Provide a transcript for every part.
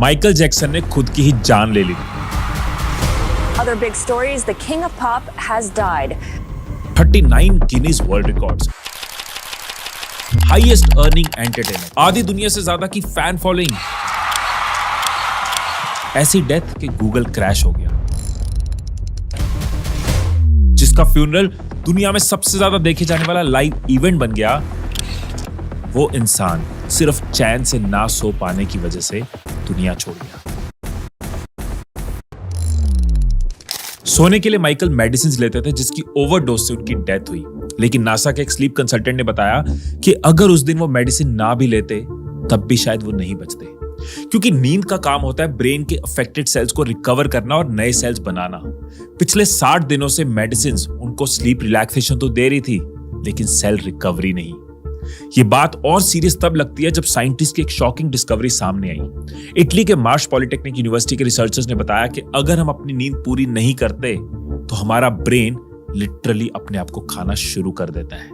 Michael Jackson ने खुद की ही जान ले ली। Other big stories, the king of pop has died. 39 Guinness world records, highest earning entertainer, आधी दुनिया से ज्यादा की फैन फॉलोइंग, ऐसी डेथ कि गूगल क्रैश हो गया। जिसका फ्यूनरल दुनिया में सबसे ज्यादा देखे जाने वाला लाइव इवेंट बन गया, वो इंसान सिर्फ चैन से ना सो पाने की वजह से दुनिया छोड़ गया। सोने के लिए माइकल मेडिसिन लेते थे जिसकी ओवरडोज से उनकी डेथ हुई, लेकिन नासा के एक स्लीप कंसल्टेंट ने बताया कि अगर उस दिन वो मेडिसिन ना भी लेते तब भी शायद वो नहीं बचते, क्योंकि नींद का काम होता है ब्रेन के अफेक्टेड सेल्स को रिकवर करना और नए सेल्स बनाना। पिछले 60 दिनों से मेडिसिन उनको स्लीप रिलैक्सेशन तो दे रही थी, लेकिन सेल रिकवरी नहीं। ये बात और सीरियस तब लगती है जब साइंटिस्ट की एक शॉकिंग डिस्कवरी सामने आई। इटली के मार्श पॉलिटेक्निक यूनिवर्सिटी के रिसर्चर्स ने बताया कि अगर हम अपनी नींद पूरी नहीं करते तो हमारा ब्रेन लिटरली अपने आप को खाना शुरू कर देता है।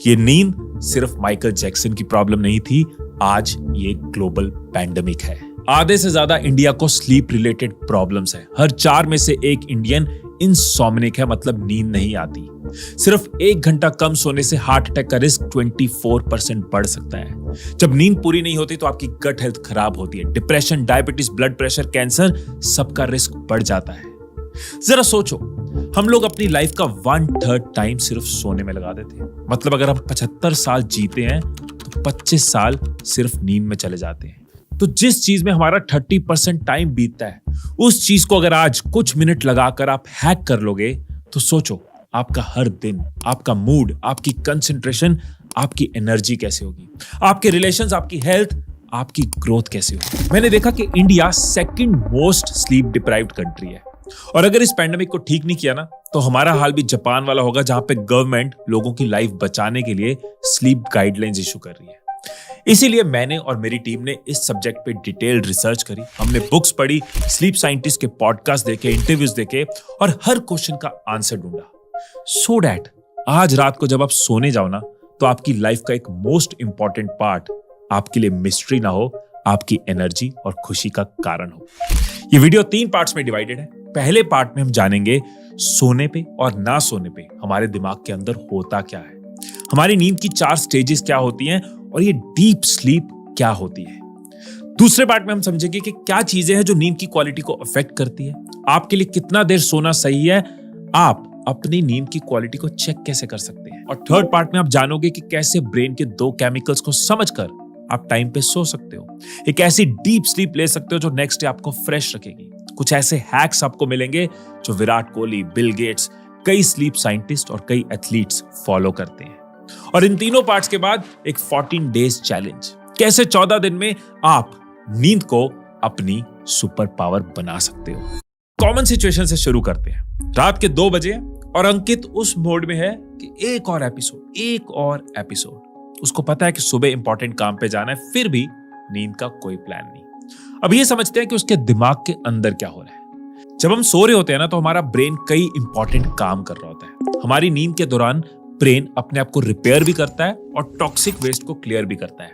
ये नींद सिर्फ माइकल जैक्सन की प्रॉब्लम नहीं थी, आज ये ग्लोबल पैंडेमिक है। आधे से ज्यादा इंडिया को स्लीप रिलेटेड प्रॉब्लम्स है। हर 4 में से 1 इंडियन इंसोम्निक है, मतलब नींद नहीं आती। सिर्फ 1 घंटा कम सोने से हार्ट अटैक का रिस्क 24% बढ़ सकता है। जब नींद पूरी नहीं होती तो आपकी गट हेल्थ खराब होती है। Depression, diabetes, blood pressure, cancer, सबका रिस्क बढ़ जाता है। जरा सोचो, हम लोग अपनी लाइफ का 1/3 टाइम सिर्फ सोने में लगा देते हैं। मतलब अगर हम 75 साल जीते हैं तो 25 साल सिर्फ नींद में चले जाते हैं। तो जिस चीज में हमारा 30% टाइम बीतता है, उस चीज को अगर आज कुछ मिनट लगाकर आप हैक कर लोगे तो सोचो आपका हर दिन, आपका मूड, आपकी कंसंट्रेशन, आपकी एनर्जी कैसे होगी, आपके रिलेशंस, आपकी हेल्थ, आपकी ग्रोथ कैसे होगी। मैंने देखा कि India 2nd most sleep deprived country है, और अगर इस पैंडेमिक को ठीक नहीं किया ना तो हमारा हाल भी जापान वाला होगा, जहां पे गवर्नमेंट लोगों की लाइफ बचाने के लिए स्लीप गाइडलाइंस इशू कर रही है। इसीलिए मैंने और मेरी टीम ने इस सब्जेक्ट पे डिटेल्ड रिसर्च करी। हमने बुक्स पढ़ी, स्लीप साइंटिस्ट के पॉडकास्ट देखे, इंटरव्यूज देखे और हर क्वेश्चन का आंसर ढूंढा, सो दैट आज रात को जब आप सोने जाओ ना तो आपकी लाइफ का एक मोस्ट इंपॉर्टेंट पार्ट आपके लिए मिस्ट्री ना हो, आपकी एनर्जी और खुशी का कारण हो। ये वीडियो 3 पार्ट्स में डिवाइडेड है। पहले पार्ट में हम जानेंगे सोने पे और ना सोने पे हमारे दिमाग के अंदर होता क्या है, हमारी नींद की 4 स्टेजेस क्या होती हैं और ये डीप स्लीप क्या होती है। दूसरे पार्ट में हम समझेंगे कि क्या चीजें हैं जो नींद की क्वालिटी को अफेक्ट करती है, आपके लिए कितना देर सोना सही है, आप अपनी नींद की क्वालिटी को चेक कैसे कर सकते हैं। और थर्ड पार्ट में आप जानोगे कि कैसे ब्रेन के 2 केमिकल्स को समझकर आप टाइम पे सो सकते हो, एक ऐसी डीप स्लीप ले सकते हो जो नेक्स्ट डे आपको फ्रेश रखेगी। कुछ ऐसे हैक्स आपको मिलेंगे जो विराट कोहली, बिल गेट्स, कई स्लीप साइंटिस्ट और कई एथलीट्स फॉलो करते हैं। और इन तीनों पार्ट्स के बाद एक 14 डेज चैलेंज, कैसे 14 दिन में आप नींद को अपनी सुपर पावर बना सकते हो। कॉमन सिचुएशन से शुरू करते हैं। रात के 2 बजे और अंकित उस मोड में है कि एक और एपिसोड। उसको पता है कि सुबह इंपॉर्टेंट काम पे जाना है, फिर भी नींद का कोई प्लान नहीं। अब ये समझते हैं कि उसके दिमाग के अंदर क्या हो रहा है। जब हम सो रहे होते हैं ना तो हमारा ब्रेन कई इंपॉर्टेंट काम कर रहा होता है। हमारी नींद के दौरान ब्रेन अपने आप को रिपेयर भी करता है और टॉक्सिक वेस्ट को क्लियर भी करता है।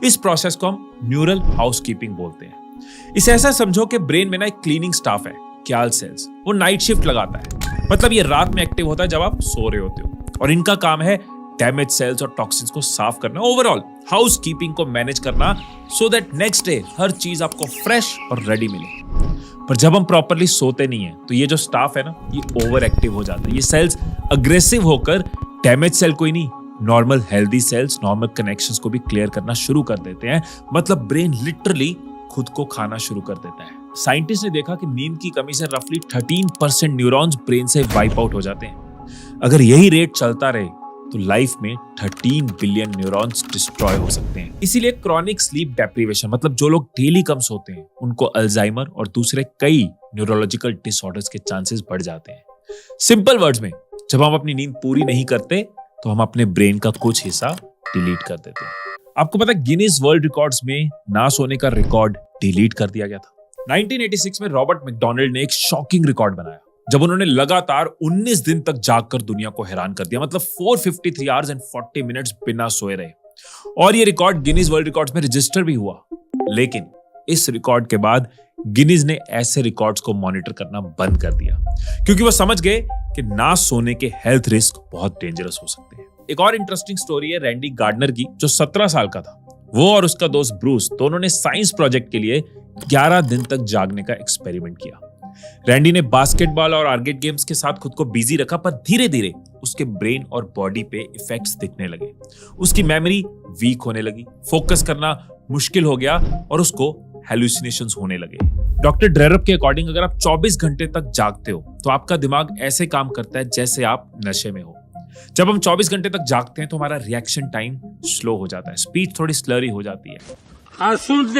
इस प्रोसेस को हम न्यूरल हाउसकीपिंग बोलते हैं। इसे ऐसा समझो कि ब्रेन में ना एक क्लीनिंग स्टाफ है, क्याल सेल्स। वो नाइट शिफ्ट लगाता है, मतलब ये रात में एक्टिव होता है जब आप सो रहे होते हो, और इनका काम है डैमेज सेल्स और टॉक्सिन्स को साफ करना, ओवरऑल हाउसकीपिंग को मैनेज करना, सो दैट नेक्स्ट डे हर चीज आपको फ्रेश और रेडी मिले। पर जब हम प्रॉपर्ली सोते नहीं है तो ये जो स्टाफ है ना, ये ओवर एक्टिव हो जाता है। ये सेल्स अग्रेसिव होकर डैमेज सेल कोई नहीं, normal healthy cells, normal connections को भी क्लियर करना शुरू कर देते हैं। मतलब ब्रेन लिटरली खुद को खाना शुरू कर देता है। साइंटिस्ट ने देखा कि नींद की कमी से रफली 13% न्यूरॉन्स ब्रेन से वाइप आउट हो जाते हैं। अगर यही रेट चलता रहे तो लाइफ में 13 बिलियन न्यूरॉन्स डिस्ट्रॉय हो सकते हैं। इसीलिए क्रॉनिक स्लीप डेप्रिवेशन, मतलब जो लोग डेली कम सोते हैं, उनको अल्जाइमर और दूसरे कई न्यूरोलॉजिकल डिसऑर्डर्स के चांसेस बढ़ जाते हैं। सिंपल वर्ड्स में, जब हम अपनी नींद पूरी नहीं करते तो हम अपने ब्रेन का कुछ हिस्सा डिलीट कर देते हैं। आपको पता है गिनीज वर्ल्ड रिकॉर्ड्स में ना सोने का रिकॉर्ड डिलीट कर दिया गया था। 1986 में रॉबर्ट मैकडॉनल्ड ने एक शॉकिंग रिकॉर्ड बनाया जब उन्होंने लगातार 19 दिन तक जागकर दुनिया को हैरान कर दिया। मतलब 453 आवर्स एंड 40 मिनट्स बिना सोए रहे। और ये रिकॉर्ड गिनीज वर्ल्ड रिकॉर्ड्स में रजिस्टर भी हुआ। लेकिन इस रिकॉर्ड के बाद गिनीज ने ऐसे रिकॉर्ड्स को मॉनिटर करना बंद कर दिया, क्योंकि वो समझ गए कि ना सोने के हेल्थ रिस्क बहुत डेंजरस हो सकते हैं। एक और इंटरेस्टिंग स्टोरी है रैंडी गार्डनर की, जो 17 साल का था। वो और उसका दोस्त ब्रूस दोनों ने साइंस प्रोजेक्ट के लिए 11 दिन तक जागने का एक्सपेरिमेंट किया। रैंडी ने बास्केटबॉल और आर्केड गेम्स के साथ खुद को बिजी रखा, पर धीरे धीरे उसके ब्रेन और बॉडी पे इफेक्ट्स दिखने लगे। उसकी मेमोरी वीक होने लगी, फोकस करना मुश्किल हो गया और उसको हेलुसिनेशंस होने लगे। डॉक्टर ड्रेरप के अकॉर्डिंग अगर आप 24 घंटे तक जागते हो तो आपका दिमाग ऐसे काम करता है जैसे आप नशे में हो। जब हम 24 घंटे तक जागते हैं तो हमारा रिएक्शन टाइम स्लो हो जाता है, स्पीच थोड़ी स्लरी हो जाती है। अरे सुन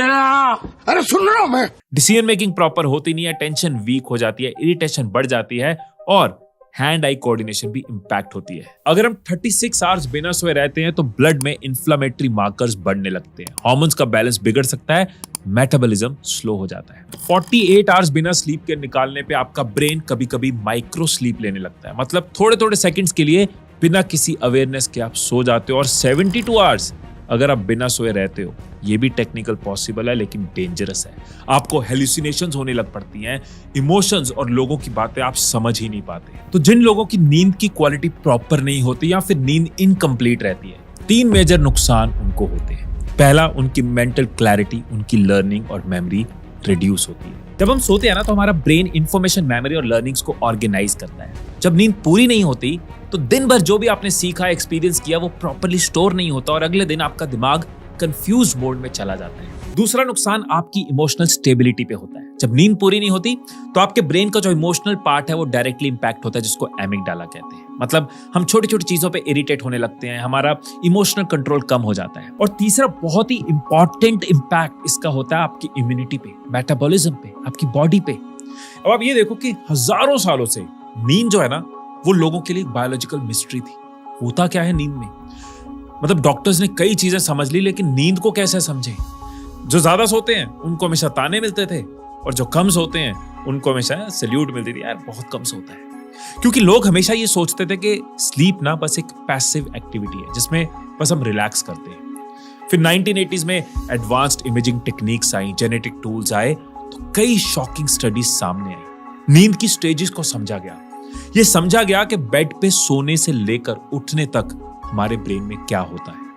रहा हूं मैं। डिसीजन मेकिंग प्रॉपर होती नहीं है, टेंशन वीक हो जाती है, इरिटेशन बढ़ जाती है और हैंड आई कोऑर्डिनेशन भी इंपैक्ट होती है। अगर हम 36 आवर्स बिना सोए रहते हैं तो ब्लड में इन्फ्लेमेटरी मार्कर्स बढ़ने लगते हैं, हार्मोन्स का बैलेंस बिगड़ सकता है, मेटाबॉलिज्म स्लो हो जाता है। 48 आवर्स बिना स्लीप के निकालने पे आपका ब्रेन कभी कभी माइक्रो स्लीप लेने लगता है, मतलब थोड़े थोड़े सेकंड्स के लिए बिना किसी अवेयरनेस के आप सो जाते हो। और 72 आवर्स अगर आप बिना सोए रहते हो, ये भी टेक्निकल पॉसिबल है लेकिन डेंजरस है। आपको हेलुसिनेशंस होने लग पड़ती हैं, इमोशंस और लोगों की बातें आप समझ ही नहीं पाते। तो जिन लोगों की नींद की क्वालिटी प्रॉपर नहीं होती या फिर नींद इनकम्प्लीट रहती है, 3 मेजर नुकसान उनको होते हैं। पहला, उनकी मेंटल क्लैरिटी, उनकी लर्निंग और मेमोरी रिड्यूस होती है। जब हम सोते हैं ना तो हमारा ब्रेन इंफॉर्मेशन, मेमोरी और लर्निंग्स को ऑर्गेनाइज करता है। जब नींद पूरी नहीं होती तो दिन भर जो भी आपने सीखा, एक्सपीरियंस किया, वो प्रॉपर्ली स्टोर नहीं होता और अगले दिन आपका दिमाग कंफ्यूज मोड में चला जाता है। दूसरा नुकसान आपकी इमोशनल स्टेबिलिटी पे होता है। जब नींद पूरी नहीं होती तो आपके ब्रेन का जो इमोशनल पार्ट है वो डायरेक्टली इंपैक्ट होता है, जिसको एमिगडाला कहते हैं। मतलब हम छोटी छोटी चीजों पे इरिटेट होने लगते हैं, हमारा इमोशनल कंट्रोल कम हो जाता है। और तीसरा बहुत ही इंपॉर्टेंट इंपैक्ट इसका होता है आपकी इम्यूनिटी पे, मेटाबॉलिज्म पे, आपकी बॉडी पे। अब आप ये देखो कि हजारों सालों से नींद जो है ना वो लोगों के लिए एक बायोलॉजिकल मिस्ट्री थी। होता क्या है नींद में, मतलब डॉक्टर्स ने कई चीजें समझ ली, लेकिन नींद को कैसे समझे। जो ज्यादा सोते हैं उनको हमेशा ताने मिलते थे और जो कम सोते हैं उनको हमेशा सैल्यूट मिलती थी, यार बहुत कम सोता है। क्योंकि लोग हमेशा ये सोचते थे कि स्लीप ना बस एक पैसिव एक्टिविटी है जिसमें बस हम रिलैक्स करते हैं। फिर 1980s में एडवांस्ड इमेजिंग टेक्निक्स आई, जेनेटिक टूल्स आए, तो कई शॉकिंग स्टडीज सामने आई। नींद की स्टेजेस को समझा गया। ये समझा गया कि बेड पे सोने से लेकर उठने तक हमारे ब्रेन में क्या होता है।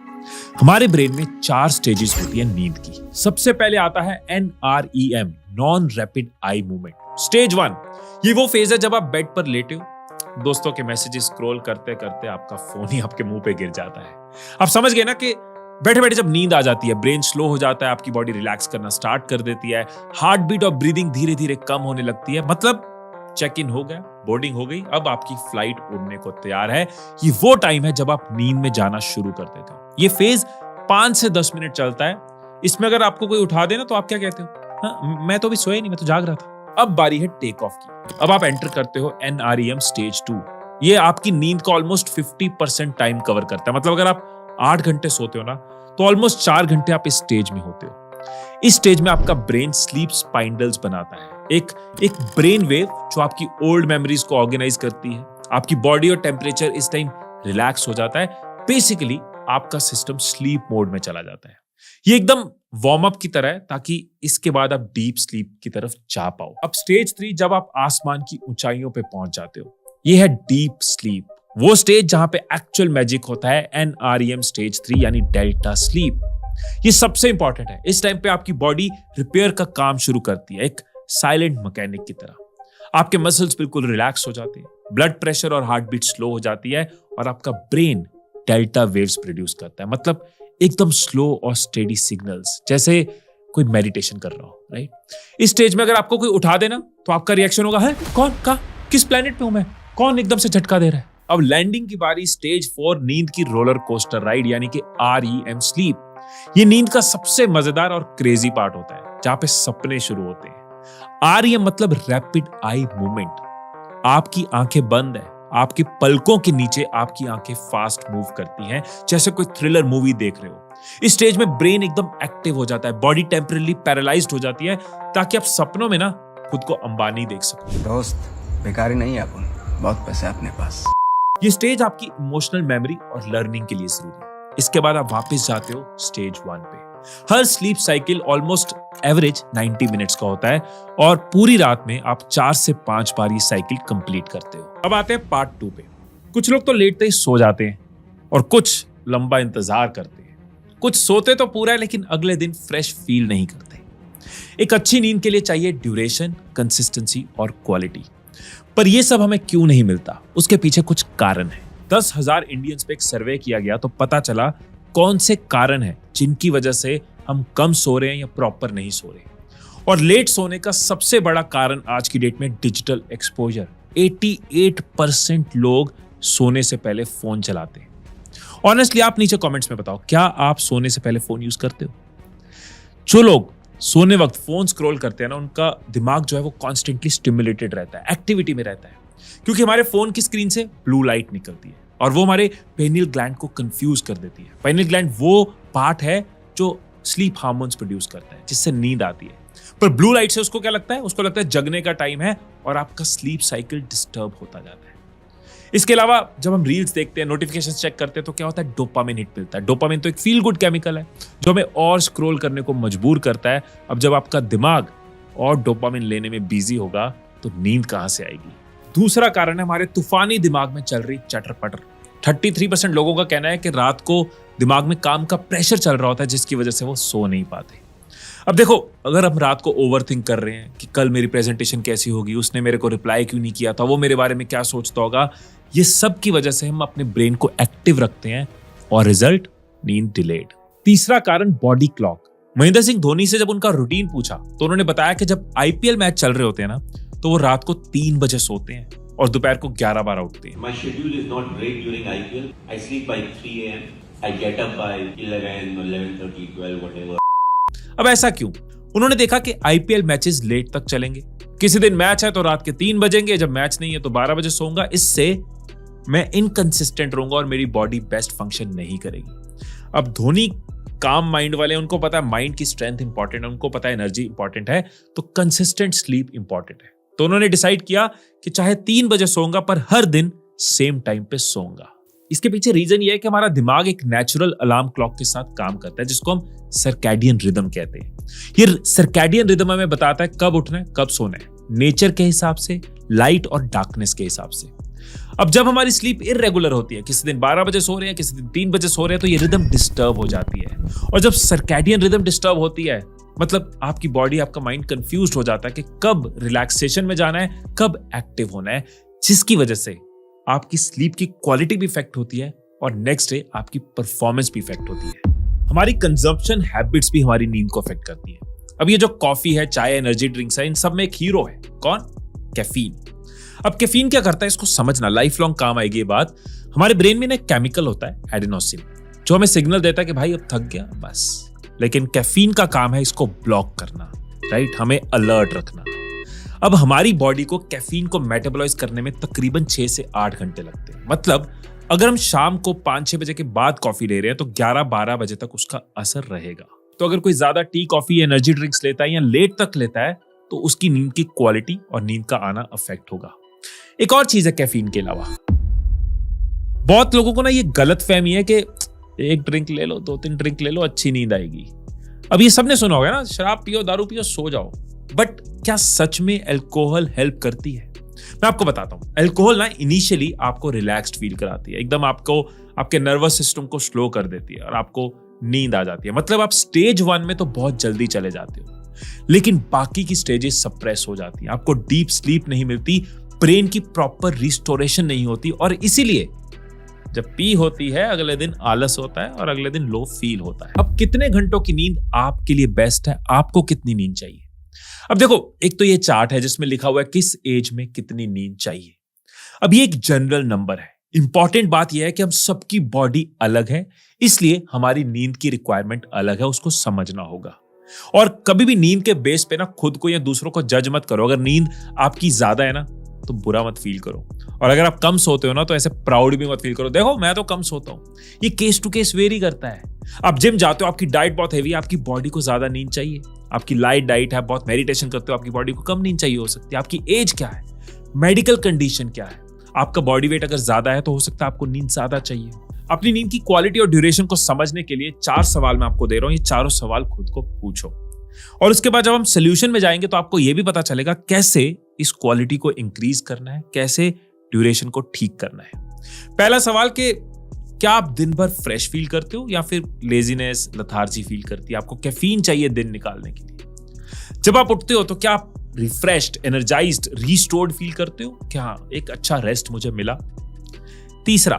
हमारे ब्रेन में 4 स्टेजेस होती है नींद की। सबसे पहले आता है NREM, non rapid eye movement. Stage 1, ये वो फेज है जब आप बेड पर लेटे हो, दोस्तों के मैसेजेस स्क्रॉल करते करते आपका फोन ही आपके मुंह पे गिर जाता है। आप समझ गए ना कि बैठे बैठे जब नींद आ जाती है, ब्रेन स्लो हो जाता है, आपकी बॉडी रिलैक्स करना स्टार्ट कर देती है, हार्ट बीट और ब्रीदिंग धीरे धीरे कम होने लगती है। मतलब चेक इन हो गया, बोर्डिंग हो गई, अब आपकी फ्लाइट उड़ने को तैयार है। ये वो टाइम है जब आप नींद में जाना शुरू कर देते हो। ये फेज 5 से 10 मिनट चलता है। इसमें अगर आपको कोई उठा देना तो आप क्या कहते हो, हाँ, मैं तो अभी सोया नहीं, मैं तो जाग रहा था। अब बारी है टेक ऑफ की। अब आप एंटर करते हो NREM स्टेज 2। ये आपकी नींद का ऑलमोस्ट 50% टाइम कवर करता है। मतलब अगर आप 8 घंटे सोते हो ना तो ऑलमोस्ट 4 घंटे आप इस स्टेज में होते हो। इस स्टेज में आपका ब्रेन स्लीप स्पाइंडल्स बनाता है, एक ब्रेन वेव जो आपकी ओल्ड मेमोरीज को ऑर्गेनाइज करती है। आपकी बॉडी और टेम्परेचर इस टाइम रिलैक्स हो जाता है। बेसिकली आपका सिस्टम स्लीप मोड में चला जाता है। ये एकदम वार्म अप की तरह है ताकि इसके बाद आप डीप स्लीप की तरफ जा पाओ। अब स्टेज 3, जब आप आसमान की ऊंचाइयों पे पहुंच जाते हो, ये है डीप स्लीप, वो स्टेज जहां पे एक्चुअल मैजिक होता है। NREM स्टेज 3 यानी डेल्टा स्लीप। ये सबसे इंपॉर्टेंट है। इस टाइम पे आपकी बॉडी रिपेयर का काम शुरू करती है, एक साइलेंट मैकेनिक की तरह। आपके मसल्स बिल्कुल रिलैक्स हो जाते हैं, ब्लड प्रेशर और हार्ट बीट स्लो हो जाती है और आपका ब्रेन डेल्टा वेव्स प्रोड्यूस करता है। मतलब एकदम स्लो और स्टेडी सिग्नल्स, जैसे कोई मेडिटेशन कर रहा हो, राइट। इस स्टेज में अगर आपको कोई उठा देना तो आपका रिएक्शन होगा, है कौन, का किस प्लेनेट पे हूं मैं, कौन एकदम से झटका दे रहा है। अब लैंडिंग की बारी, स्टेज 4, नींद की रोलर कोस्टर राइड यानी कि REM स्लीप। ये नींद का सबसे मजेदार और क्रेजी पार्ट होता है, जहां पे सपने शुरू होते हैं। REM मतलब रैपिड आई मूवमेंट। आपकी आंखें बंद है, आपकी पलकों के नीचे आपकी आंखें फास्ट मूव करती हैं, जैसे कोई थ्रिलर मूवी देख रहे हो। इस स्टेज में ब्रेन एकदम एक्टिव हो जाता है, बॉडी टेम्पररी पैरालाइज्ड हो जाती है, ताकि आप सपनों में ना खुद को अंबानी देख सको। दोस्त बेकारी नहीं है, अपन बहुत पैसे है अपने पास। ये स्टेज आपकी इमोशनल मेमोरी और लर्निंग के लिए जरूरी है। इसके बाद आप वापस जाते हो स्टेज 1 पे। हर sleep cycle almost average 90 minutes का होता है और पूरी रात में आप 4 से 5 बार ये साइकिल कंप्लीट करते हो। अब आते हैं पार्ट 2 पे। कुछ लोग तो लेटते ही सो जाते हैं और कुछ लंबा इंतजार करते हैं। कुछ सोते तो पूरा है लेकिन अगले दिन फ्रेश फील नहीं करते। एक अच्छी नींद के लिए चाहिए ड्यूरेशन, कंसिस्टेंसी और क्वालिटी। पर यह सब हमें क्यों नहीं मिलता, उसके पीछे कुछ कारण है। 10,000 इंडियंस पे एक सर्वे किया गया तो पता चला कौन से कारण है जिनकी वजह से हम कम सो रहे हैं या प्रॉपर नहीं सो रहे। और लेट सोने का सबसे बड़ा कारण आज की डेट में डिजिटल एक्सपोजर। 88% लोग सोने से पहले फोन चलाते हैं। ऑनेस्टली आप नीचे कमेंट्स में बताओ, क्या आप सोने से पहले फोन यूज करते हो? जो लोग सोने वक्त फोन स्क्रॉल करते हैं ना, उनका दिमाग जो है वो कॉन्स्टेंटली स्टिमुलेटेड रहता है, एक्टिविटी में रहता है, क्योंकि हमारे फोन की स्क्रीन से ब्लू लाइट निकलती है और वो हमारे पेनियल ग्लैंड को कंफ्यूज कर देती है। पेनियल ग्लैंड वो पार्ट है जो स्लीप हार्मोन्स प्रोड्यूस करता है, जिससे नींद आती है। पर ब्लू लाइट से उसको क्या लगता है? उसको लगता है जगने का टाइम है और आपका स्लीप साइकिल डिस्टर्ब होता जाता है। इसके अलावा जब हम रील्स देखते हैं, नोटिफिकेशन चेक करते हैं, तो क्या होता है? डोपामिन हिट मिलता है। डोपामिन तो एक फील गुड केमिकल है जो हमें और स्क्रॉल करने को मजबूर करता है। अब जब आपका दिमाग और डोपामिन लेने में बिजी होगा तो नींद कहां से आएगी? दूसरा कारण है हमारे तूफानी दिमाग में चल रही चटर पटर। 33% लोगों का कहना है कि रात को दिमाग में काम का प्रेशर चल रहा होता है, जिसकी वजह से वो सो नहीं पाते। अब देखो, अगर हम रात को ओवरथिंक कर रहे हैं कि कल मेरी प्रेजेंटेशन कैसी होगी, उसने मेरे को रिप्लाई क्यों नहीं किया था, वो मेरे बारे में क्या सोचता होगा, ये सब की वजह से हम अपने ब्रेन को एक्टिव रखते हैं और रिजल्ट नींद डिलेड। तीसरा कारण बॉडी क्लॉक। महेंद्र सिंह धोनी से जब उनका रूटीन पूछा तो उन्होंने बताया कि जब आईपीएल मैच चल रहे होते हैं ना, तो वो रात को 3 बजे सोते हैं और दोपहर को 11-12 उठते हैं। My schedule is not great during IPL. I sleep by 3 a.m. I get up by 11, 11:30, 12, whatever. अब ऐसा क्यों? उन्होंने देखा कि आईपीएल मैचेस लेट तक चलेंगे। किसी दिन मैच है तो रात के 3 बजेंगे, जब मैच नहीं है तो 12 बजे सोऊंगा। इससे मैं इनकंसिस्टेंट रहूंगा और मेरी बॉडी बेस्ट फंक्शन नहीं करेगी। अब धोनी काम माइंड वाले, उनको पता है माइंड की स्ट्रेंथ इंपॉर्टेंट है, उनको पता है एनर्जी इंपॉर्टेंट है, तो कंसिस्टेंट स्लीप इंपॉर्टेंट है। तो उन्होंने डिसाइड किया कि चाहे 3 बजे सोऊंगा पर हर दिन सेम टाइम पे सोऊंगा। इसके पीछे रीजन ये है कि हमारा दिमाग एक नेचुरल अलार्म क्लॉक के साथ काम करता है, जिसको हम सर्कैडियन रिदम कहते हैं। ये सर्कैडियन रिदम हमें बताता है कब उठना है, कब सोना है, नेचर के हिसाब से, लाइट और डार्कनेस के हिसाब से। अब जब हमारी स्लीप इररेगुलर होती है, किसी दिन 12 बजे सो रहे हैं, किसी दिन 3 बजे सो रहे हैं, तो ये रिदम डिस्टर्ब हो जाती है। और जब सर्कैडियन रिदम डिस्टर्ब होती है, मतलब आपकी बॉडी, आपका माइंड कंफ्यूज्ड हो जाता है कि कब रिलैक्सेशन में जाना है, कब एक्टिव होना है, जिसकी वजह से आपकी स्लीप की क्वालिटी भी इफेक्ट होती है और नेक्स्ट डे आपकी परफॉर्मेंस भी इफेक्ट होती है। हमारी कंजम्पशन हैबिट्स भी हमारी नींद को अफेक्ट करती है। अब ये जो कॉफी है, चाय, एनर्जी ड्रिंक्स है, इन सब में एक हीरो है। कौन? कैफीन। अब कैफीन क्या करता है, इसको समझना, लाइफ लॉन्ग काम आएगी ये बात। हमारे ब्रेन में एक केमिकल होता है एडेनोसिन, जो हमें सिग्नल देता है कि भाई अब थक गया बस। लेकिन कैफीन का काम है इसको ब्लॉक करना, राइट, हमें अलर्ट रखना। अब हमारी बॉडी को कैफीन को मेटाबॉलाइज करने में तकरीबन 6 से 8 घंटे लगते हैं। मतलब अगर हम शाम को 5-6 बजे के बाद कॉफी ले रहे हैं तो 11-12 बजे तक उसका असर रहेगा। तो अगर कोई ज्यादा टी, कॉफी, एनर्जी ड्रिंक्स लेता है या लेट तक लेता है तो उसकी नींद की क्वालिटी और नींद का आना अफेक्ट होगा। एक और चीज है कैफीन के अलावा, बहुत लोगों को ना ये गलत फहमी है कि एक ड्रिंक ले लो, 2-3 ड्रिंक ले लो, अच्छी नींद आएगी। अब ये सबने सुना होगा ना, शराब पियो, दारू पियो, सो जाओ। बट क्या सच में अल्कोहल हेल्प करती है? मैं आपको बताता हूं। अल्कोहल ना इनिशियली आपको रिलैक्स्ड फील कराती है, एकदम आपको आपके नर्वस सिस्टम को स्लो कर देती है और आपको नींद आ जाती है। मतलब आप स्टेज 1 में तो बहुत जल्दी चले जाते हो, लेकिन बाकी की स्टेजेस सप्रेस हो जाती है, आपको डीप स्लीप नहीं मिलती, ब्रेन की प्रॉपर रिस्टोरेशन नहीं होती और इसीलिए जब पी होती है अगले दिन आलस होता है और अगले दिन लो फील होता है। अब कितने घंटों की नींद आपके लिए बेस्ट है? आपको कितनी नींद चाहिए? अब देखो, एक तो ये चार्ट है जिसमें लिखा हुआ है किस एज में कितनी नींद चाहिए। अब ये एक जनरल नंबर है। इंपॉर्टेंट बात यह है कि हम सबकी बॉडी अलग है, इसलिए हमारी नींद की रिक्वायरमेंट अलग है, उसको समझना होगा। और कभी भी नींद के बेस पे ना खुद को या दूसरों को जज मत करो। अगर नींद आपकी ज्यादा है ना तो बुरा मत फील करो, और अगर आप कम सोते हो ना तो ऐसे प्राउड भी मत फील करो, देखो मैं तो कम सोता हूं। ये केस टू केस वेरी करता है। आप जिम जाते हो, आपकी डाइट बहुत हेवी है, आपकी बॉडी को ज्यादा नींद चाहिए। आपकी लाइट डाइट है, बहुत मेडिटेशन करते हो, आपकी बॉडी को कम नींद चाहिए हो सकती है। आपकी एज क्या है, मेडिकल कंडीशन क्या है, आपका बॉडी वेट अगर ज्यादा है तो हो सकता है आपको नींद ज्यादा चाहिए। अपनी नींद की क्वालिटी और ड्यूरेशन को समझने के लिए 4 सवाल मैं आपको दे रहा हूं। ये चारों सवाल खुद को पूछो और उसके बाद जब हम सोल्यूशन में जाएंगे तो आपको यह भी पता चलेगा कैसे इस क्वालिटी को इंक्रीज करना है, कैसे ड्यूरेशन को ठीक करना है। पहला सवाल कि क्या आप दिन भर फ्रेश फील करते हो या फिर लेजीनेस, लथार्जी फील करती है? आपको कैफीन चाहिए दिन निकालने के लिए। जब आप उठते हो तो क्या आप रिफ्रेश्ड, एनर्जाइज्ड, रीस्टोर्ड फील करते हो? क्या एक अच्छा रेस्ट मुझे मिला? तीसरा,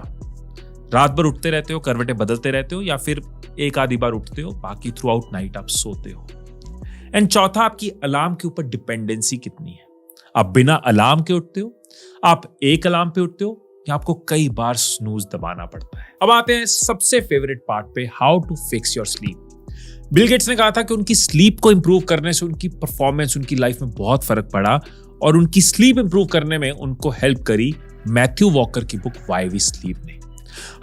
रात भर उठते रहते हो, करवटें बदलते रहते हो या फिर एक आधी बार उठते हो, बाकी थ्रू आउट नाइट आप सोते हो? एंड चौथा, आपकी अलार्म के ऊपर डिपेंडेंसी कितनी है? आप बिना अलार्म के उठते हो, आप एक अलार्म पे उठते हो या आपको कई बार स्नूज दबाना पड़ता है? अब आते हैं सबसे फेवरेट पार्ट पे, how to fix your sleep. Bill Gates ने कहा था कि उनकी स्लीप को इंप्रूव करने से उनकी परफॉर्मेंस, उनकी लाइफ में बहुत फर्क पड़ा और उनकी स्लीप इंप्रूव करने में उनको हेल्प करी मैथ्यू वॉकर की बुक व्हाई वी स्लीप ने।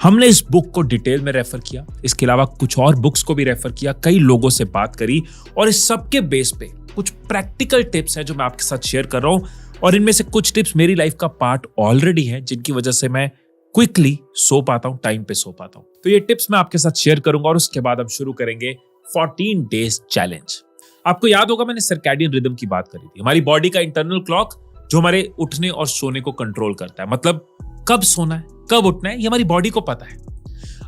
हमने इस बुक को डिटेल में रेफर किया, इसके अलावा कुछ और बुक्स को भी रेफर किया, कई लोगों से बात करी और इस सब के बेस पे कुछ प्रैक्टिकल टिप्स हैं जो मैं आपके साथ शेयर कर रहा हूं और इनमें से कुछ टिप्स मेरी लाइफ का पार्ट ऑलरेडी हैं जिनकी वजह से मैं क्विकली सो पाता हूं, टाइम पे सो पाता हूं। तो ये टिप्स मैं आपके साथ शेयर करूंगा और उसके बाद हम शुरू करेंगे 14 डेज चैलेंज। आपको याद होगा मैंने सर्कैडियन रिदम की बात करी थी, हमारी बॉडी का इंटरनल क्लॉक जो हमारे उठने और सोने को कंट्रोल करता है। मतलब कब सोना है, कब उठना है, ये हमारी बॉडी को पता है।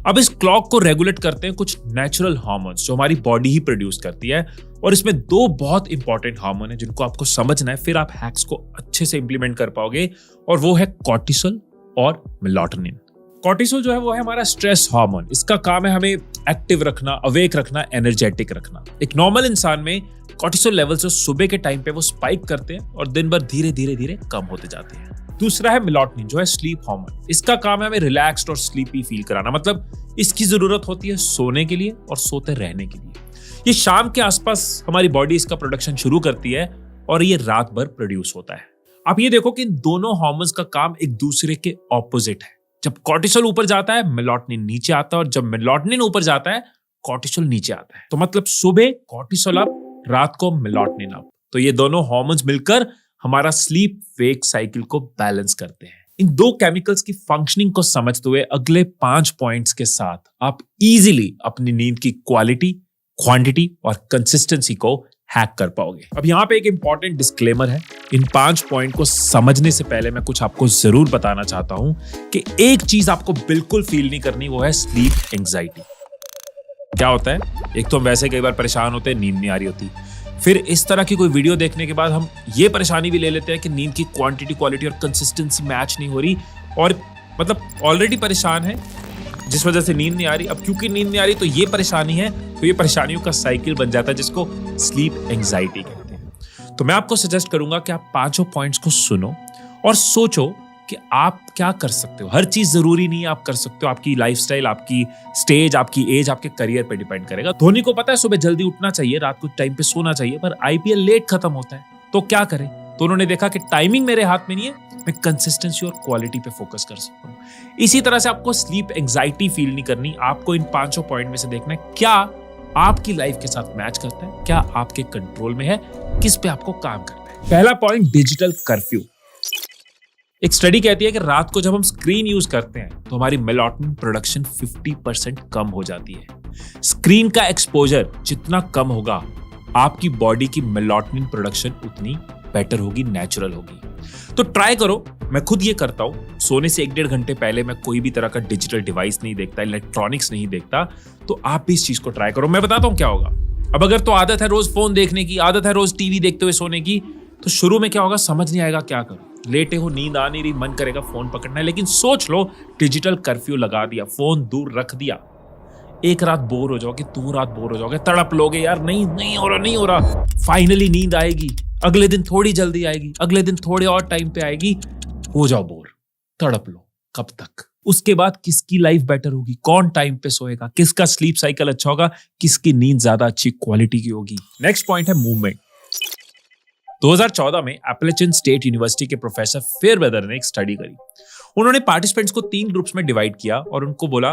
अब इस क्लॉक को रेगुलेट करते हैं कुछ नेचुरल हार्मोन्स जो हमारी बॉडी ही प्रोड्यूस करती है और इसमें 2 बहुत इंपॉर्टेंट हार्मोन है जिनको आपको समझना है, फिर आप हैक्स को अच्छे से इंप्लीमेंट कर पाओगे और वो है कॉर्टिसोल और मेलाटोनिन। कॉर्टिसोल जो है वो है हमारा स्ट्रेस हार्मोन। इसका काम है हमें एक्टिव रखना, अवेक रखना, एनर्जेटिक रखना। एक नॉर्मल इंसान में कॉर्टिसोल लेवल जो सुबह के टाइम पे वो स्पाइक करते हैं और दिन भर धीरे धीरे धीरे कम होते जाते हैं। दूसरा है मेलाटोनिन जो है स्लीप हार्मोन। इसका काम है हमें रिलैक्स्ड और स्लीपी फील कराना। मतलब इसकी जरूरत होती है सोने के लिए और सोते रहने के लिए। ये शाम के आसपास हमारी बॉडी इसका प्रोडक्शन शुरू करती है और ये रात भर प्रोड्यूस होता है। आप ये देखो कि इन दोनों हार्मोन्स का काम एक दूसरे के ऑपोजिट है। जब कॉर्टिसोल ऊपर जाता है मेलाटोनिन नीचे आता है और जब मेलाटोनिन ऊपर जाता है कॉर्टिसोल नीचे आता है। तो मतलब सुबह कॉर्टिसोल अप, रात को मेलाटोनिन अप। तो ये दोनों हार्मोन्स मिलकर हमारा स्लीप वेक साइकिल को बैलेंस करते हैं। इन 2 केमिकल्स की फंक्शनिंग को समझते हुए अगले 5 पॉइंट्स के साथ आप इजीली अपनी नींद की क्वालिटी, क्वांटिटी और कंसिस्टेंसी को हैक कर पाओगे। अब यहाँ पे एक इंपॉर्टेंट डिस्क्लेमर है। इन 5 पॉइंट को समझने से पहले मैं कुछ आपको जरूर बताना चाहता हूं कि एक चीज आपको बिल्कुल फील नहीं करनी, वो है स्लीप एंजाइटी। क्या होता है? एक तो हम वैसे कई बार परेशान होते हैं, नींद नहीं आ रही होती, फिर इस तरह की कोई वीडियो देखने के बाद हम ये परेशानी भी ले लेते हैं कि नींद की क्वांटिटी, क्वालिटी और कंसिस्टेंसी मैच नहीं हो रही और मतलब ऑलरेडी परेशान है जिस वजह से नींद नहीं आ रही। अब क्योंकि नींद नहीं आ रही तो ये परेशानी है, तो ये परेशानियों का साइकिल बन जाता है जिसको स्लीप एंजाइटी कहते हैं। तो मैं आपको सजेस्ट करूंगा कि आप 5 पॉइंट्स को सुनो और सोचो कि आप क्या कर सकते हो। हर चीज जरूरी नहीं है आप कर सकते हो। आपकी लाइफस्टाइल, आपकी स्टेज, आपकी एज, आपके करियर पे डिपेंड करेगा। धोनी को पता है सुबह जल्दी उठना चाहिए, रात को टाइम पे सोना चाहिए, पर आईपीएल लेट खत्म होता है तो क्या करें? तो उन्होंने देखा कि टाइमिंग मेरे हाथ में नहीं है, मैं कंसिस्टेंसी और क्वालिटी पे फोकस कर सकता हूँ। इसी तरह से आपको स्लीप एंजाइटी फील नहीं करनी। आपको इन 5 पॉइंट में से देखना है क्या आपकी लाइफ के साथ मैच करता है, क्या आपके कंट्रोल में है, किस पे आपको काम करना है। पहला पॉइंट, डिजिटल कर्फ्यू। एक स्टडी कहती है कि रात को जब हम स्क्रीन यूज करते हैं तो हमारी मेलाटोनिन प्रोडक्शन 50% कम हो जाती है। स्क्रीन का एक्सपोजर जितना कम होगा आपकी बॉडी की मेलाटोनिन प्रोडक्शन उतनी बेटर होगी, नेचुरल होगी। तो ट्राई करो। मैं खुद ये करता हूं, सोने से 1-1.5 घंटे पहले मैं कोई भी तरह का डिजिटल डिवाइस नहीं देखता, इलेक्ट्रॉनिक्स नहीं देखता। तो आप भी इस चीज को ट्राई करो। मैं बताता हूं क्या होगा। अब अगर तो आदत है रोज फोन देखने की, आदत है रोज टीवी देखते हुए सोने की, तो शुरू में क्या होगा समझ नहीं आएगा क्या करो। लेटे हो, नींद आ नहीं रही, मन करेगा फोन पकड़ना है, लेकिन सोच लो डिजिटल कर्फ्यू लगा दिया, फोन दूर रख दिया, एक रात बोर हो जाओगे, 2 रात बोर हो जाओगे, तड़प लोगे यार, नहीं हो रहा। फाइनली नींद आएगी, अगले दिन थोड़ी जल्दी आएगी, अगले दिन थोड़े और टाइम पे आएगी, हो जाओ बोर, तड़प लो। कब तक? उसके बाद किसकी लाइफ बेटर होगी, कौन टाइम पे सोएगा, किसका स्लीप साइकिल अच्छा होगा, किसकी नींद ज्यादा अच्छी क्वालिटी की होगी। नेक्स्ट पॉइंट है मूवमेंट। 2014 में एपलेचियन स्टेट यूनिवर्सिटी के प्रोफेसर फेयरवेदर ने एक स्टडी करी। उन्होंने पार्टिसिपेंट्स को 3 ग्रुप्स में डिवाइड किया और उनको बोला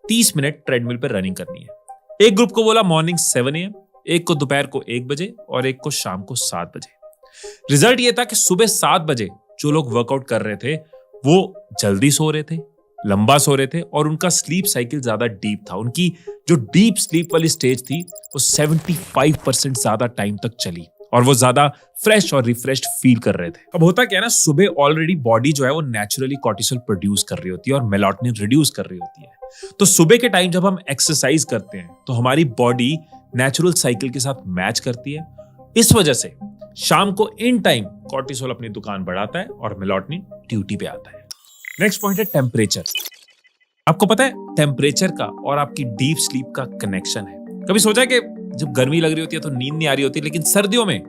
30 मिनट ट्रेडमिल पर रनिंग करनी है। एक ग्रुप को बोला मॉर्निंग 7 AM, एक को दोपहर को 1 बजे और एक को शाम को 7 बजे। रिजल्ट ये था कि सुबह 7 बजे जो लोग वर्कआउट कर रहे थे वो जल्दी सो रहे थे, लंबा सो रहे थे और उनका स्लीप साइकिल ज्यादा डीप था। उनकी जो डीप स्लीप वाली स्टेज थी वो 75% ज्यादा टाइम तक चली और वो ज्यादा फ्रेश और रिफ्रेश्ड फील कर रहे थे। अब होता क्या है ना, सुबह ऑलरेडी बॉडी जो है वो नेचुरली कॉर्टिसोल प्रोड्यूस कर रही होती है और मेलाटोनिन रिड्यूस कर रही होती है। तो सुबह के टाइम जब हम एक्सरसाइज करते हैं तो हमारी बॉडी नेचुरल साइकिल के साथ मैच करती है। इस वजह से शाम को इन टाइम कॉर्टिसोल अपनी दुकान बढ़ाता है और मेलाटोनिन ड्यूटी पे आता है। नेक्स्ट पॉइंट है टेम्परेचर। आपको पता है टेम्परेचर का और आपकी डीप स्लीप का कनेक्शन है। कभी सोचा है कि जब गर्मी लग रही होती है तो नींद नहीं आ रही होती, लेकिन सर्दियों में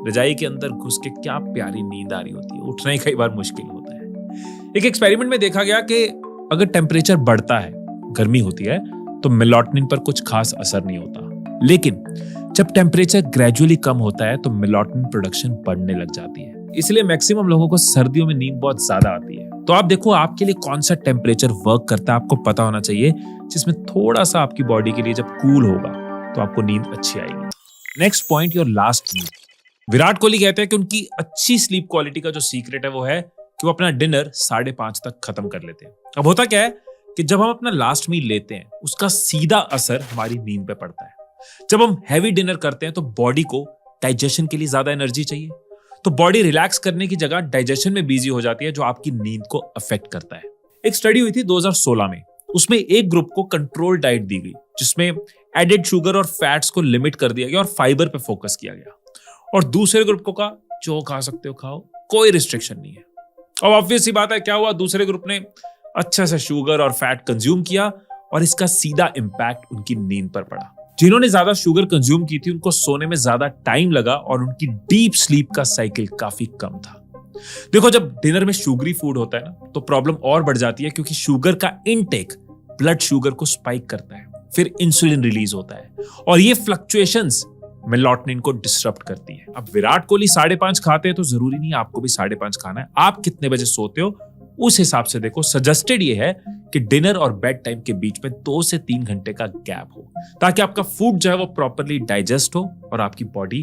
रजाई के अंदर घुस के क्या प्यारी नींद आ रही होती है, उठना ही कई बार मुश्किल होता है। एक एक्सपेरिमेंट में देखा गया कि अगर टेम्परेचर बढ़ता है, गर्मी होती है, तो मेलाटोनिन पर कुछ खास असर नहीं होता, लेकिन जब टेम्परेचर ग्रेजुअली कम होता है तो मेलाटोनिन प्रोडक्शन बढ़ने लग जाती है। इसलिए मैक्सिमम लोगों को सर्दियों में नींद बहुत ज्यादा आती है। तो आप देखो आपके लिए कौन सा टेम्परेचर वर्क करता है, आपको पता होना चाहिए, जिसमें थोड़ा सा आपकी बॉडी के लिए जब कूल होगा तो आपको नींद अच्छी आएगी। Next point, your last meal. Virat Kohli कहते हैं कि उनकी अच्छी स्लीप क्वालिटी का जो सीक्रेट है वो है कि वो अपना डिनर 5:30 तक खत्म कर लेते हैं। अब होता क्या है कि जब हम अपना लास्ट मील लेते हैं उसका सीधा असर हमारी नींद पे पड़ता है। जब हम हैवी डिनर करते हैं तो बॉडी को डाइजेशन के लिए ज्यादा एनर्जी चाहिए, तो बॉडी रिलैक्स करने की जगह डाइजेशन में बिजी हो जाती है, जो आपकी नींद को अफेक्ट करता है। एक स्टडी हुई थी 2016 में, उसमें एक ग्रुप को कंट्रोल डाइट दी गई जिसमें एडेड शुगर और फैट्स को लिमिट कर दिया गया और फाइबर पे फोकस किया गया, और दूसरे ग्रुप को कहा जो खा सकते हो खाओ, कोई रिस्ट्रिक्शन नहीं है। अब ऑब्वियस सी बात है, क्या हुआ, दूसरे ग्रुप ने अच्छा सा शुगर और फैट कंज्यूम किया और इसका सीधा इंपैक्ट उनकी नींद पर पड़ा। जिन्होंने ज्यादा शुगर कंज्यूम की थी उनको सोने में ज्यादा टाइम लगा और उनकी डीप स्लीप का साइकिल काफी कम था। देखो, जब डिनर में शुगरी फूड होता है ना तो प्रॉब्लम और बढ़ जाती है, क्योंकि शुगर का इनटेक ब्लड शुगर को स्पाइक करता है, फिर इंसुलिन रिलीज होता है और ये फ्लक्चुएशंस मेलाटोनिन को डिसरप्ट करती है। अब विराट कोहली 5:30 खाते हैं तो जरूरी नहीं आपको भी 5:30 खाना है। आप कितने बजे सोते हो उस हिसाब से देखो। सजेस्टेड ये है कि डिनर और बेड टाइम के बीच में 2 से 3 घंटे का गैप हो, ताकि आपका फूड जो है वो प्रॉपरली डाइजेस्ट हो और आपकी बॉडी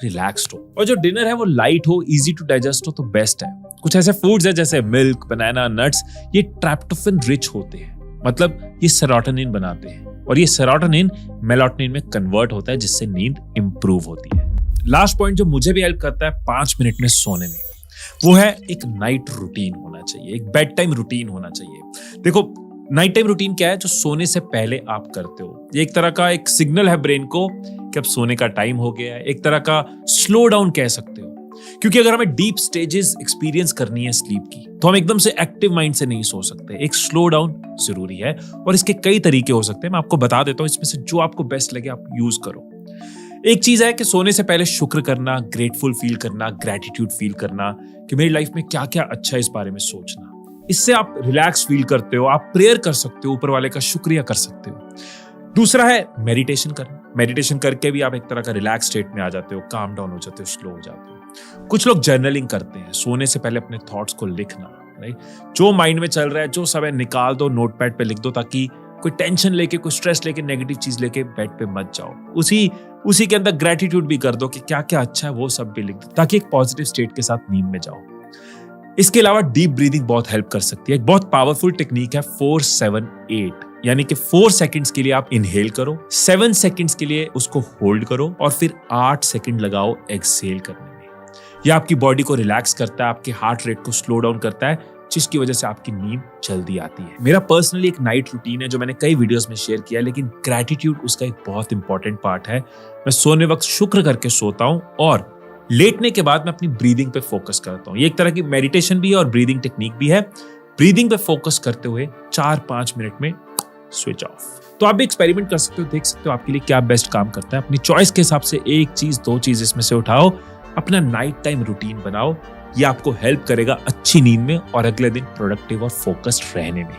रिलैक्स्ड हो। और जो डिनर है वो लाइट हो, इजी टू डाइजेस्ट हो तो बेस्ट है। कुछ ऐसे फूड्स है जैसे मिल्क, बनाना, नट्स, ये ट्रिप्टोफैन रिच होते हैं, मतलब ये सेरोटोनिन बनाते हैं और ये सेरोटोनिन मेलाटोनिन में कन्वर्ट होता है, जिससे नींद इंप्रूव होती है। लास्ट पॉइंट जो मुझे भी हेल्प करता है 5 मिनट में सोने में, वो है एक नाइट रूटीन होना चाहिए, एक बेड टाइम रूटीन होना चाहिए। देखो, नाइट टाइम रूटीन क्या है, जो सोने से पहले आप करते हो। ये एक तरह का एक सिग्नल है ब्रेन को कि अब सोने का टाइम हो गया है, एक तरह का स्लो डाउन कह सकते हो। क्योंकि अगर हमें डीप स्टेजेस एक्सपीरियंस करनी है स्लीप की, तो हम एकदम से एक्टिव माइंड से नहीं सो सकते। एक स्लो डाउन जरूरी है और इसके कई तरीके हो सकते हैं। मैं आपको बता देता हूं, इसमें से जो आपको बेस्ट लगे आप यूज करो। एक चीज है कि सोने से पहले शुक्र करना, ग्रेटफुल फील करना, ग्रेटिट्यूड फील करना कि मेरी लाइफ में क्या क्या अच्छा है, इस बारे में सोचना। इससे आप रिलैक्स फील करते हो, आप प्रेयर कर सकते हो, ऊपर वाले का शुक्रिया कर सकते हो। दूसरा है मेडिटेशन करना। मेडिटेशन करके भी आप एक तरह का रिलैक्स स्टेट में आ जाते हो, काम डाउन हो जाते हो, स्लो हो जाते हो। कुछ लोग जर्नलिंग करते हैं, सोने से पहले अपने थॉट्स को लिखना, राइट। जो माइंड में चल रहा है, जो सब है, निकाल दो, नोटपैड पे लिख दो, ताकि कोई टेंशन लेके, कोई स्ट्रेस लेके, नेगेटिव चीज लेके बेड पे मत जाओ। उसी के अंदर ग्रेटिट्यूड भी कर दो कि क्या क्या अच्छा है, वो सब भी लिख दो, ताकि एक पॉजिटिव स्टेट के साथ नींद में जाओ। इसके अलावा डीप ब्रीदिंग बहुत हेल्प कर सकती है। एक बहुत पावरफुल टेक्निक है 4-7-8, यानी कि 4 सेकंड्स के लिए आप इनहेल करो, 7 सेकंड्स के लिए उसको होल्ड करो और फिर 8 सेकंड लगाओ एक्सहेल करने में। यह आपकी बॉडी को रिलैक्स करता है, आपके हार्ट रेट को स्लो डाउन करता है, जिसकी वजह से आपकी नींद जल्दी आती है। मेरा पर्सनली एक नाइट रूटीन है जो मैंने कई वीडियोस में शेयर किया है, लेकिन ग्रेटिट्यूड उसका एक बहुत इंपॉर्टेंट पार्ट है। मैं सोने वक्त शुक्र करके सोता हूं और लेटने के बाद मैं अपनी ब्रीदिंग पे फोकस करता हूं। ये एक तरह की मेडिटेशन भी है और ब्रीदिंग टेक्निक भी है। ब्रीदिंग पे फोकस करते हुए 4-5 मिनट में स्विच ऑफ। तो आप भी एक्सपेरिमेंट कर सकते हो, देख सकते हो आपके लिए क्या बेस्ट काम करता है। अपनी चॉइस के हिसाब से 1 चीज 2 चीज इसमें से उठाओ, अपना नाइट टाइम रूटीन बनाओ। ये आपको हेल्प करेगा अच्छी नींद में और अगले दिन प्रोडक्टिव और फोकस्ड रहने में।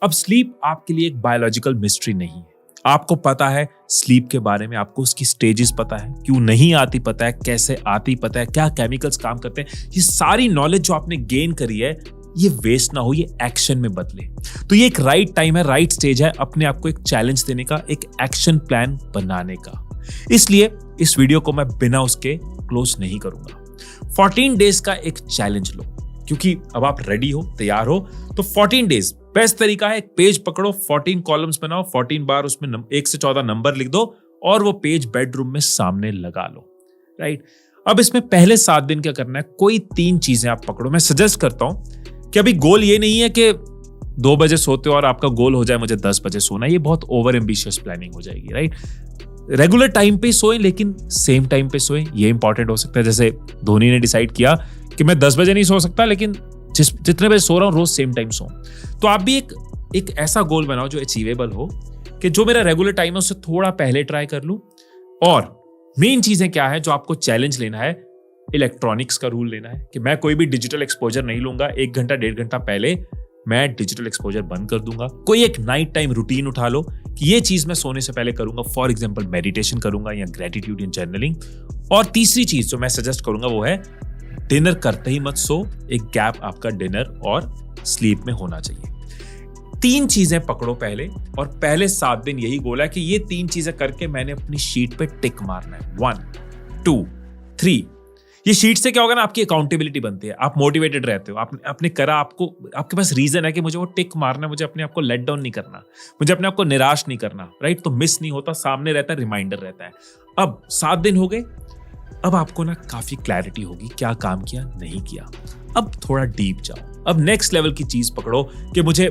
अब स्लीप आपके लिए एक बायोलॉजिकल मिस्ट्री नहीं है। आपको पता है स्लीप के बारे में, आपको उसकी स्टेजेस पता है, क्यों नहीं आती पता है, कैसे आती पता है, क्या केमिकल्स काम करते हैं। ये सारी नॉलेज जो आपने गेन करी है, ये वेस्ट ना हो, ये एक्शन में बदले। तो ये एक राइट टाइम है, राइट स्टेज है अपने आप को एक चैलेंज देने का, एक एक्शन प्लान बनाने का। इसलिए इस वीडियो को मैं बिना उसके क्लोज नहीं करूंगा। 14 डेज का एक चैलेंज लो, क्योंकि अब आप रेडी हो, तैयार हो, तो 14 डेज बेस्ट तरीका है, एक पेज पकड़ो, 14 कॉलम्स बनाओ, 14 बार उसमें 1 से 14 नंबर लिख दो और वो पेज बेडरूम में सामने लगा लो, राइट। अब इसमें पहले 7 दिन क्या करना है, कोई 3 चीजें आप पकड़ो। मैं सजेस्ट करता हूं कि अभी गोल ये नहीं है कि 2 बजे सोते हो और आपका गोल हो जाए मुझे 10 बजे सोना, ये बहुत ओवर एम्बिशियस प्लानिंग हो जाएगी, राइट। रेगुलर टाइम पे सोएं लेकिन सेम टाइम पे सोएं, ये इंपॉर्टेंट हो सकता है। जैसे धोनी ने डिसाइड किया कि मैं 10 बजे नहीं सो सकता लेकिन जितने बजे सो रहा हूं रोज सेम टाइम सो। तो आप भी एक ऐसा गोल बनाओ जो अचीवेबल हो, कि जो मेरा रेगुलर टाइम है उससे थोड़ा पहले ट्राई कर लूं। और मेन चीजें क्या है जो आपको चैलेंज लेना है, इलेक्ट्रॉनिक्स का रूल लेना है कि मैं कोई भी डिजिटल एक्सपोजर नहीं लूंगा। 1 घंटा 1.5 घंटा पहले मैं डिजिटल एक्सपोजर बंद कर दूंगा। कोई एक नाइट टाइम रूटीन उठा लो कि ये चीज मैं सोने से पहले करूंगा। फॉर एग्जांपल मेडिटेशन करूंगा या ग्रेटिट्यूड या जर्नलिंग। और तीसरी चीज जो मैं सजेस्ट करूंगा वो है डिनर करते ही मत सो, एक गैप आपका डिनर और स्लीप में होना चाहिए। 3 चीजें पकड़ो पहले, और पहले 7 दिन यही गोल है कि ये 3 चीजें करके मैंने अपनी शीट पे टिक मारना है। 1 2 3। ये शीट से क्या होगा ना, आपकी अकाउंटेबिलिटी बनती है, आप मोटिवेटेड रहते हो, आपने करा, आपके पास रीजन है कि मुझे वो टिक मारना है, मुझे अपने आप को लेट डाउन नहीं करना, मुझे अपने आप को निराश नहीं करना, राइट। तो मिस नहीं होता, सामने रहता है, रिमाइंडर रहता है। अब 7 दिन हो गए, अब आपको ना काफी क्लैरिटी होगी क्या काम किया नहीं किया। अब थोड़ा डीप जाओ, अब नेक्स्ट लेवल की चीज पकड़ो कि मुझे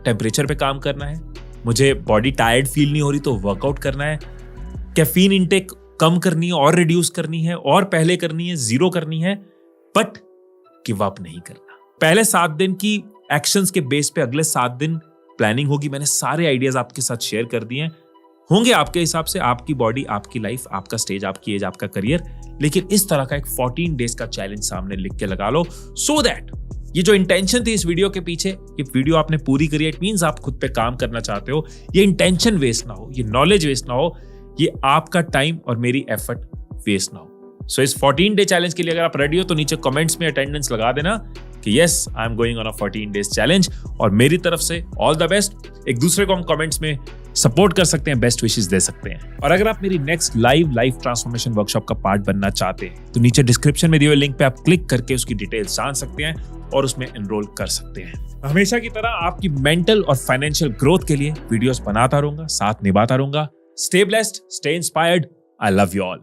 टेम्परेचर पे काम करना है, मुझे बॉडी टायर्ड फील नहीं हो रही तो वर्कआउट करना है, कैफीन इंटेक कम करनी है और रिड्यूस करनी है, और पहले करनी है, 0 करनी है, बट गिव अप नहीं करना। पहले 7 दिन की एक्शंस के बेस पे अगले 7 दिन प्लानिंग होगी। मैंने सारे आइडियाज आपके साथ शेयर कर दिए हैं, होंगे आपके हिसाब से, आपकी बॉडी, आपकी लाइफ, आपका स्टेज, आपकी एज, आपका करियर। लेकिन इस तरह का एक 14 डेज का चैलेंज सामने लिख के लगा लो, सो दैट ये जो इंटेंशन थी इस वीडियो के पीछे, ये वीडियो आपने पूरी करी, इट मींस आप खुद पे काम करना चाहते हो। ये इंटेंशन वेस्ट ना हो, ये नॉलेज वेस्ट ना हो, ये आपका टाइम और मेरी एफर्ट वेस्ट ना हो। सो इस 14 डे चैलेंज के लिए अगर आप रेडी हो तो नीचे कमेंट्स में अटेंडेंस लगा देना कि yes I am going on a 14 days challenge, और मेरी तरफ से ऑल द बेस्ट। एक दूसरे को हम कमेंट्स में सपोर्ट कर सकते हैं, बेस्ट विशेस दे सकते हैं। और अगर आप मेरी नेक्स्ट लाइफ ट्रांसफॉर्मेशन वर्कशॉप का पार्ट बनना चाहते हैं तो नीचे डिस्क्रिप्शन में दिए हुए लिंक पे आप क्लिक करके उसकी डिटेल्स जान सकते हैं और उसमें एनरोल कर सकते हैं। हमेशा की तरह आपकी मेंटल और फाइनेंशियल ग्रोथ के लिए वीडियोस बनाता रहूंगा, साथ निभाता रहूंगा। Stay blessed, stay inspired. I love you all.